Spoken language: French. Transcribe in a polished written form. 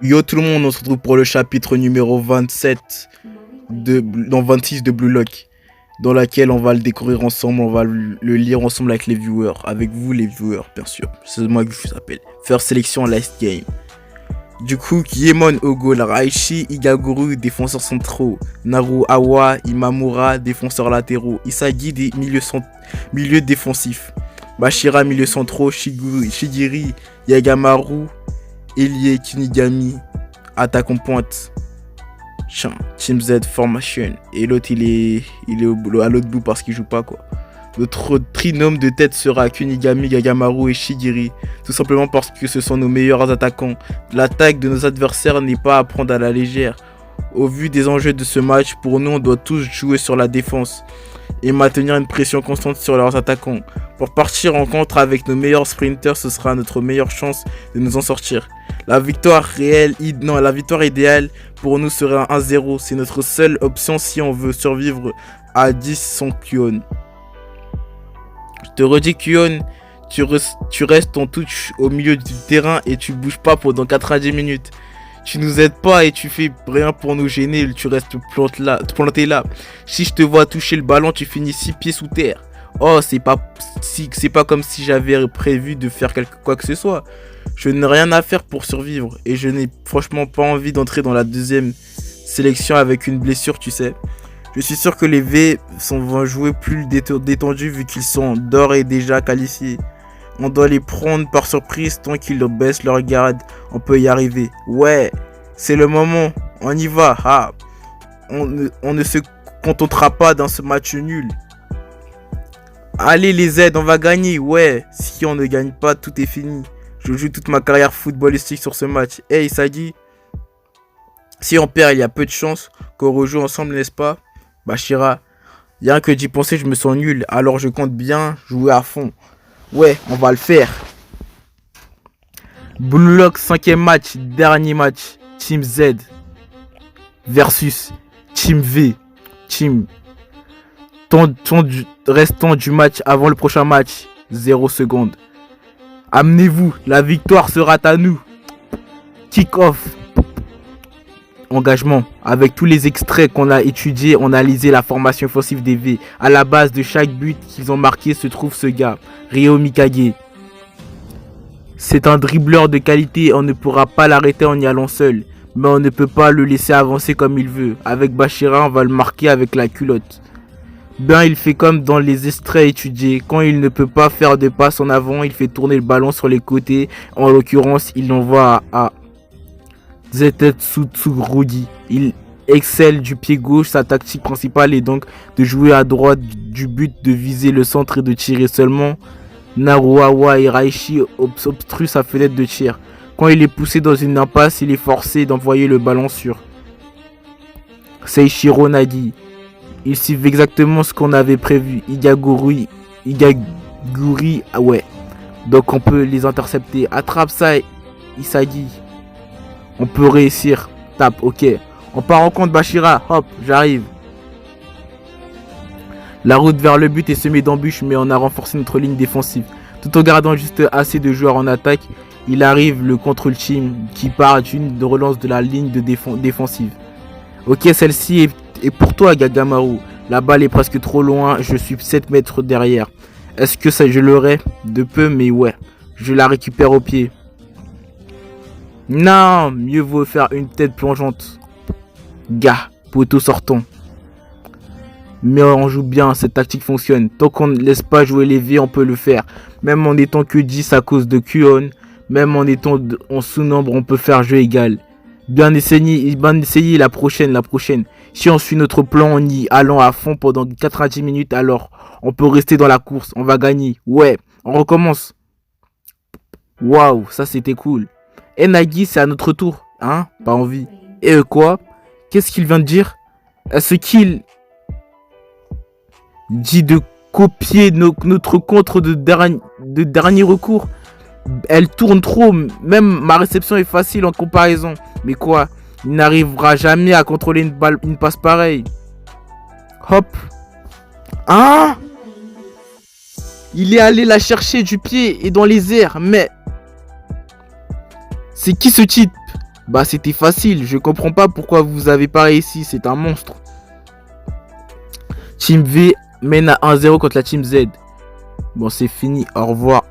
Yo tout le monde, on se retrouve pour le chapitre numéro 27 dans 26 de Blue Lock, dans laquelle on va le découvrir ensemble, on va le lire ensemble avec les viewers, avec vous les viewers bien sûr, c'est moi que je vous appelle. Faire sélection last game. Du coup, Yemon Ogo, Raichi, Igaguru, défenseurs centraux, Naru Awa, Imamura, défenseurs latéraux, Isagi, des milieux défensifs, Bashira, milieux centraux, Shigiri, Yagamaru, Elie Kinigami, attaque en pointe. Team Z formation. Et l'autre il est à l'autre bout parce qu'il joue pas quoi. Notre trinôme de tête sera Kunigami, Yagamaru et Shigiri. Tout simplement parce que ce sont nos meilleurs attaquants. L'attaque de nos adversaires n'est pas à prendre à la légère. Au vu des enjeux de ce match, pour nous on doit tous jouer sur la défense et maintenir une pression constante sur leurs attaquants. Pour partir en contre avec nos meilleurs sprinters, ce sera notre meilleure chance de nous en sortir. La victoire idéale pour nous serait un 1-0. C'est notre seule option si on veut survivre à 10 sans Kuon. Je te redis Kuon, tu restes en touche au milieu du terrain et tu bouges pas pendant 90 minutes. Tu nous aides pas et tu fais rien pour nous gêner, tu restes planté là. Si je te vois toucher le ballon, tu finis 6 pieds sous terre. Oh, c'est pas comme si j'avais prévu de faire quoi que ce soit. Je n'ai rien à faire pour survivre et je n'ai franchement pas envie d'entrer dans la deuxième sélection avec une blessure, tu sais. Je suis sûr que les V vont jouer plus détendus vu qu'ils sont d'ores et déjà qualifiés. On doit les prendre par surprise tant qu'ils baissent leur garde. On peut y arriver. Ouais, c'est le moment. On y va. Ah, on ne se contentera pas dans ce match nul. Allez les Z, on va gagner. Ouais, si on ne gagne pas, tout est fini. Je joue toute ma carrière footballistique sur ce match. Hey, Sagi, si on perd, il y a peu de chances qu'on rejoue ensemble, n'est-ce pas? Bashira, rien que d'y penser, je me sens nul. Alors je compte bien jouer à fond. Ouais, on va le faire. Blue Lock, 5ème match, dernier match. Team Z versus Team V. Team. Restant du match avant le prochain match, 0 secondes. Amenez-vous, la victoire sera à nous. Kick-off. Engagement. Avec tous les extraits qu'on a étudiés, on a analysé la formation offensive des V. À la base de chaque but qu'ils ont marqué se trouve ce gars, Ryo Mikage. C'est un dribbleur de qualité, on ne pourra pas l'arrêter en y allant seul. Mais on ne peut pas le laisser avancer comme il veut. Avec Bashira, on va le marquer avec la culotte. Ben, il fait comme dans les extraits étudiés. Quand il ne peut pas faire de passe en avant, il fait tourner le ballon sur les côtés. En l'occurrence, il l'envoie à Zetetsutsu Rudy. Il excelle du pied gauche. Sa tactique principale est donc de jouer à droite du but, de viser le centre et de tirer seulement. Naruawa et Raichi obstruent sa fenêtre de tir. Quand il est poussé dans une impasse, il est forcé d'envoyer le ballon sur Seishiro Nagi. Ils suivent exactement ce qu'on avait prévu. Igaguri, ouais. Donc on peut les intercepter. Attrape ça, Isagi. On peut réussir. Tape, ok. On part en compte, Bashira. Hop, j'arrive. La route vers le but est semée d'embûches, mais on a renforcé notre ligne défensive. Tout en gardant juste assez de joueurs en attaque, il arrive le contre ultime qui part d'une relance de la ligne de défensive. Ok, celle-ci est pour toi, Gagamaru. La balle est presque trop loin, je suis 7 mètres derrière. Est-ce que ça je l'aurai? De peu, mais ouais. Je la récupère au pied. Non, mieux vaut faire une tête plongeante. Gars, poteau sortant. Mais on joue bien, cette tactique fonctionne. Tant qu'on ne laisse pas jouer les V, on peut le faire. Même en étant que 10 à cause de Kuon, même en étant en sous-nombre, on peut faire jeu égal. Bien essayer la prochaine. Si on suit notre plan en y allant à fond pendant 90 minutes, alors on peut rester dans la course. On va gagner. Ouais, on recommence. Waouh, ça c'était cool. Et Nagi, c'est à notre tour. Hein? Pas envie. Et quoi? Qu'est-ce qu'il vient de dire? Est-ce qu'il dit de copier notre contre de dernier recours? Elle tourne trop, même ma réception est facile en comparaison. Mais quoi? Il n'arrivera jamais à contrôler une passe pareille. Hop. Hein? Il est allé la chercher du pied et dans les airs, mais... C'est qui ce type? Bah c'était facile, je comprends pas pourquoi vous avez pas réussi, c'est un monstre. Team V mène à 1-0 contre la Team Z. Bon c'est fini, au revoir.